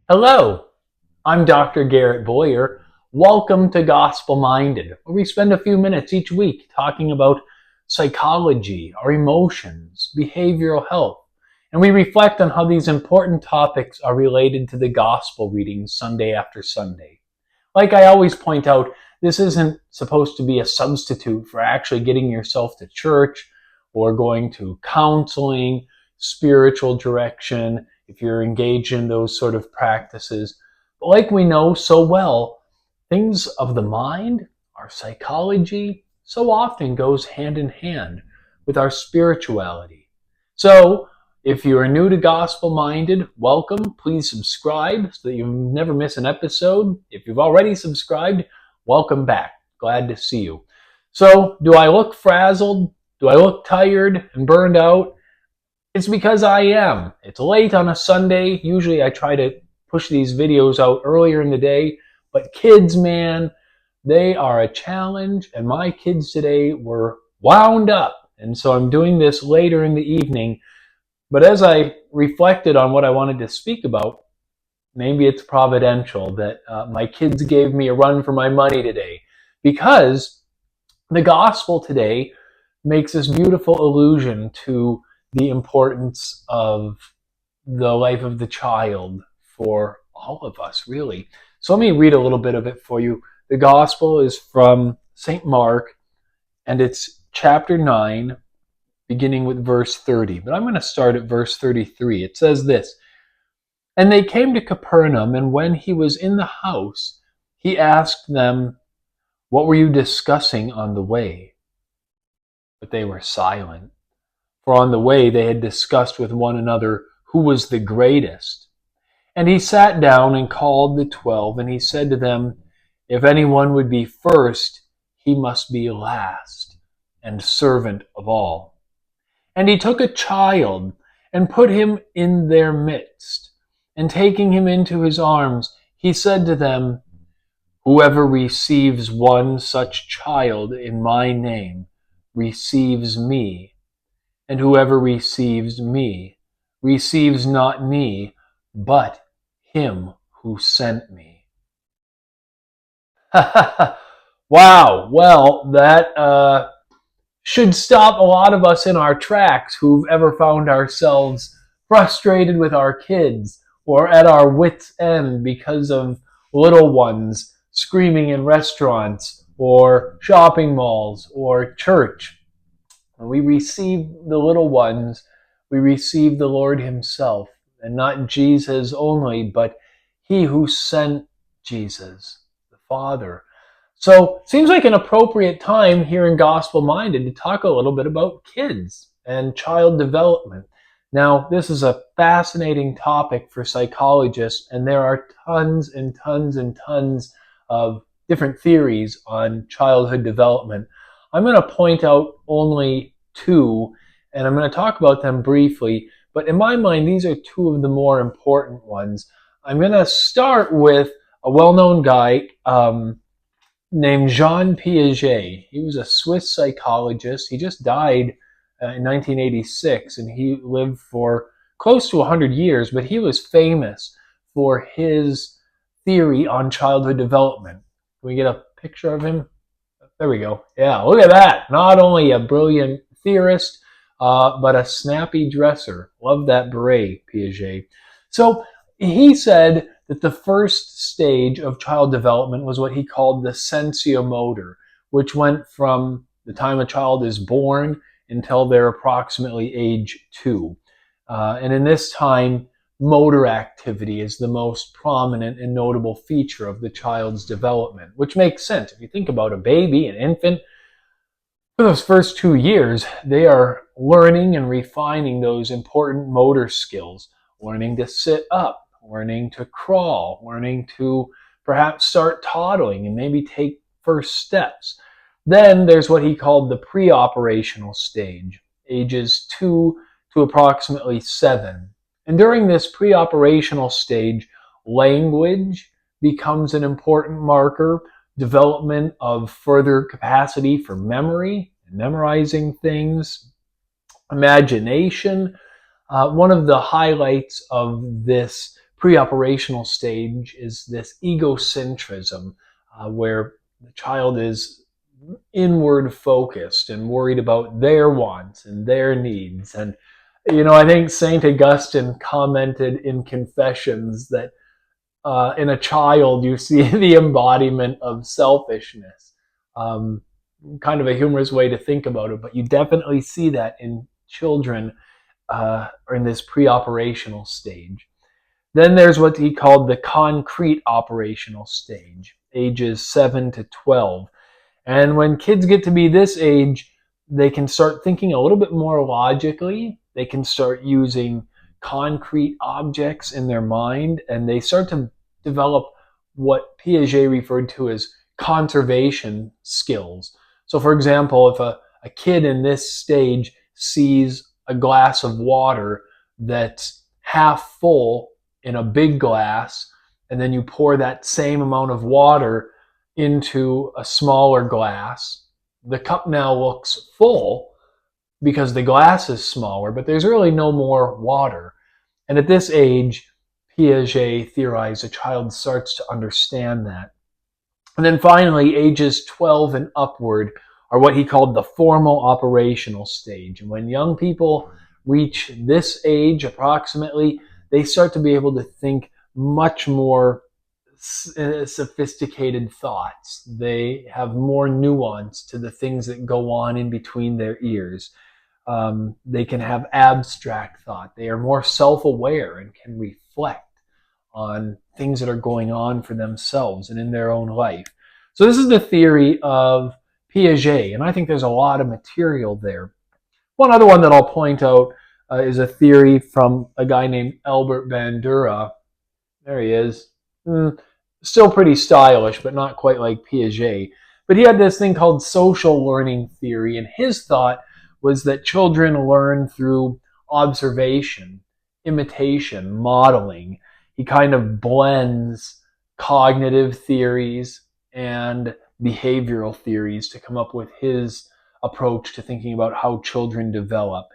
Hello, I'm Dr. Garrett Boyer. Welcome to Gospel Minded, where we spend a few minutes each week talking about psychology, our emotions, behavioral health, and we reflect on how these important topics are related to the gospel readings Sunday after Sunday. Like I always point out, this isn't supposed to be a substitute for actually getting yourself to church or going to counseling, spiritual direction, if you're engaged in those sort of practices. But like we know so well, things of the mind, our psychology, so often goes hand in hand with our spirituality. So, if you are new to Gospel Minded, welcome. Please subscribe so that you never miss an episode. If you've already subscribed, welcome back. Glad to see you. So, do I look frazzled? Do I look tired and burned out? It's because I am. It's late on a Sunday. Usually I try to push these videos out earlier in the day, but kids, man, they are a challenge, and my kids today were wound up. And so I'm doing this later in the evening. But as I reflected on what I wanted to speak about, maybe it's providential that my kids gave me a run for my money today, because the gospel today makes this beautiful allusion to the importance of the life of the child for all of us, really. So let me read a little bit of it for you. The gospel is from St. Mark, and it's chapter 9, beginning with verse 30. But I'm going to start at verse 33. It says this: "And they came to Capernaum, and when he was in the house, he asked them, 'What were you discussing on the way?' But they were silent. For on the way they had discussed with one another who was the greatest. And he sat down and called the 12, and he said to them, 'If anyone would be first, he must be last, and servant of all.' And he took a child and put him in their midst, and taking him into his arms, he said to them, 'Whoever receives one such child in my name receives me, and whoever receives me receives not me, but him who sent me.'" Wow. Well, that should stop a lot of us in our tracks who've ever found ourselves frustrated with our kids or at our wits' end because of little ones screaming in restaurants or shopping malls or church. When we receive the little ones, we receive the Lord himself, and not Jesus only, but he who sent Jesus, the Father. So it seems like an appropriate time here in Gospel Minded to talk a little bit about kids and child development. Now, this is a fascinating topic for psychologists, and there are tons and tons and tons of different theories on childhood development. I'm going to point out only two, and I'm going to talk about them briefly, but in my mind, these are two of the more important ones. I'm going to start with a well-known guy, named Jean Piaget. He was a Swiss psychologist. He just died in 1986, and he lived for close to 100 years, but he was famous for his theory on childhood development. Can we get a picture of him? There we go. Yeah, look at that. Not only a brilliant theorist, but a snappy dresser. Love that beret, Piaget. So he said that the first stage of child development was what he called the sensomotor, which went from the time a child is born until they're approximately age 2. And in this time, motor activity is the most prominent and notable feature of the child's development, which makes sense. If you think about a baby, an infant, for those first 2 years, they are learning and refining those important motor skills, learning to sit up, learning to crawl, learning to perhaps start toddling and maybe take first steps. Then there's what he called the pre-operational stage, ages 2 to approximately 7. And during this pre-operational stage, language becomes an important marker, development of further capacity for memory, memorizing things, imagination. One of the highlights of this pre-operational stage is this egocentrism, where the child is inward focused and worried about their wants and their needs. And I think Saint Augustine commented in Confessions that in a child you see the embodiment of selfishness. Um, Kind of a humorous way to think about it, but you definitely see that in children or in this pre-operational stage. Then there's what he called the concrete operational stage, ages 7 to 12. And when kids get to be this age, they can start thinking a little bit more logically. They can start using concrete objects in their mind, and they start to develop what Piaget referred to as conservation skills. So, for example, if a kid in this stage sees a glass of water that's half full in a big glass, and then you pour that same amount of water into a smaller glass, the cup now looks full because the glass is smaller, but there's really no more water. And at this age, Piaget theorized a child starts to understand that. And then finally, ages 12 and upward are what he called the formal operational stage. And when young people reach this age, approximately, they start to be able to think much more sophisticated thoughts. They have more nuance to the things that go on in between their ears. They can have abstract thought. They are more self-aware and can reflect on things that are going on for themselves and in their own life. So this is the theory of Piaget, and I think there's a lot of material there. One other one that I'll point out is a theory from a guy named Albert Bandura. There he is. Still pretty stylish, but not quite like Piaget. But he had this thing called social learning theory, and his thought was that children learn through observation, imitation, modeling. He kind of blends cognitive theories and behavioral theories to come up with his approach to thinking about how children develop.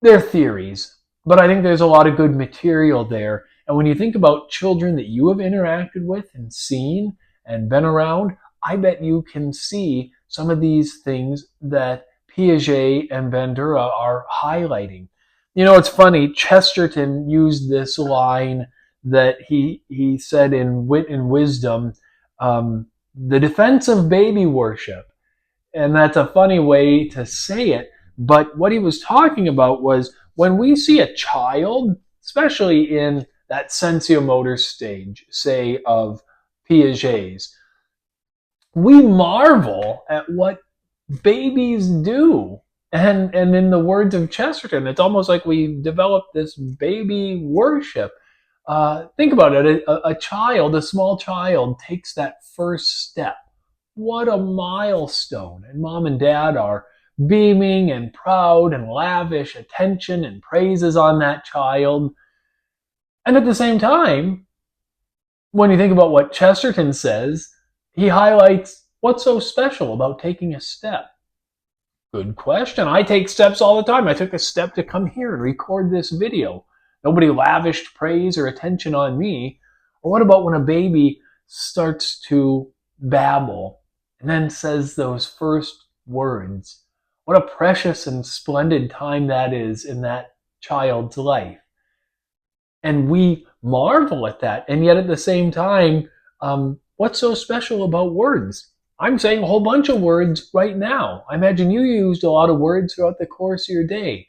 They're theories, but I think there's a lot of good material there. And when you think about children that you have interacted with and seen and been around, I bet you can see some of these things that Piaget and Bandura are highlighting. It's funny, Chesterton used this line that he said in Wit and Wisdom, the defense of baby worship. And that's a funny way to say it, but what he was talking about was when we see a child, especially in that sensomotor stage, say, of Piaget's, we marvel at what babies do. And in the words of Chesterton, it's almost like we've developed this baby worship. Think about it. A small child takes that first step. What a milestone. And mom and dad are beaming and proud and lavish attention and praises on that child. And at the same time, when you think about what Chesterton says, he highlights what's so special about taking a step. Good question. I take steps all the time. I took a step to come here and record this video. Nobody lavished praise or attention on me. Or what about when a baby starts to babble and then says those first words? What a precious and splendid time that is in that child's life. And we marvel at that. And yet at the same time, what's so special about words? I'm saying a whole bunch of words right now. I imagine you used a lot of words throughout the course of your day.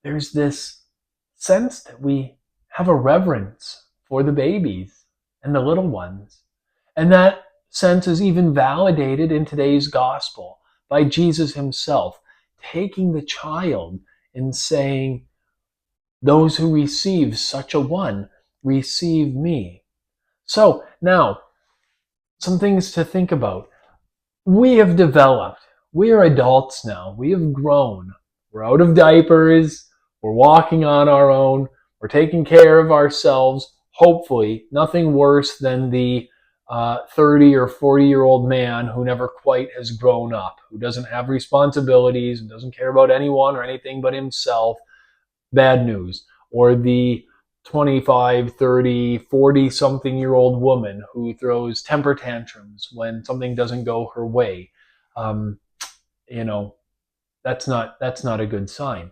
There's this sense that we have a reverence for the babies and the little ones. And that sense is even validated in today's gospel by Jesus himself, taking the child and saying, those who receive such a one receive me. So now, some things to think about. We have developed. We are adults now. We have grown. We're out of diapers. We're walking on our own. We're taking care of ourselves. Hopefully, nothing worse than the 30 or 40-year-old man who never quite has grown up, who doesn't have responsibilities and doesn't care about anyone or anything but himself. bad news, or the 25, 30, 40 something year old woman who throws temper tantrums when something doesn't go her way. Um, you know, that's not a good sign.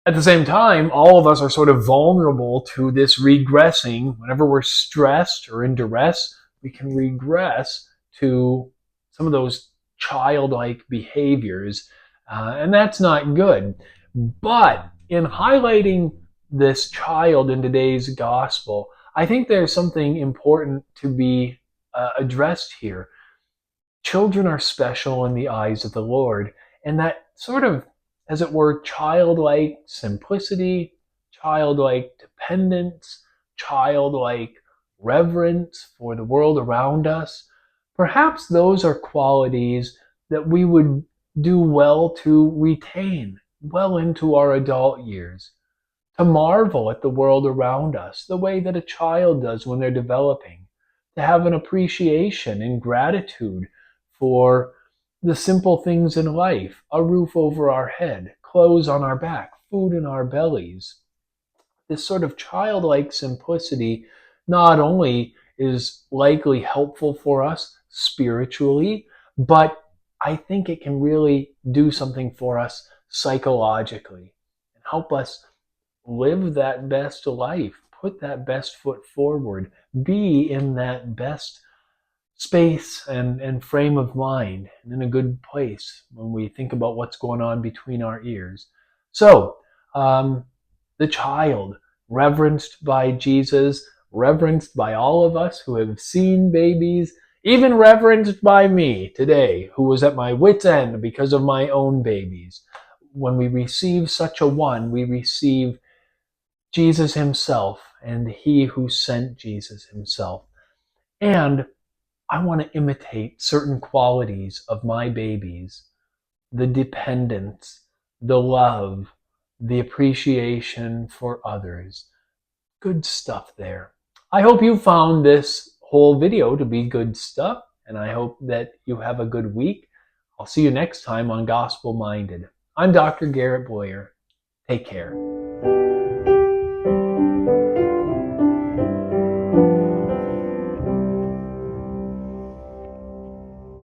At the same time, all of us are sort of vulnerable to this regressing. Whenever we're stressed or in duress, we can regress to some of those childlike behaviors, and that's not good. But in highlighting this child in today's gospel, I think there's something important to be addressed here. Children are special in the eyes of the Lord, and that sort of, as it were, childlike simplicity, childlike dependence, childlike reverence for the world around us, perhaps those are qualities that we would do well to retain well into our adult years, to marvel at the world around us the way that a child does when they're developing, to have an appreciation and gratitude for the simple things in life: a roof over our head, clothes on our back, food in our bellies. This sort of childlike simplicity not only is likely helpful for us spiritually, but I think it can really do something for us psychologically and help us live that best life, put that best foot forward, be in that best space and frame of mind, and in a good place when we think about what's going on between our ears. So, the child, reverenced by Jesus, reverenced by all of us who have seen babies, even reverenced by me today, who was at my wit's end because of my own babies. When we receive such a one, we receive Jesus himself and he who sent Jesus himself. And I want to imitate certain qualities of my babies: the dependence, the love, the appreciation for others. Good stuff there. I hope you found this whole video to be good stuff, and I hope that you have a good week. I'll see you next time on Gospel Minded. I'm Dr. Garrett Boyer. Take care.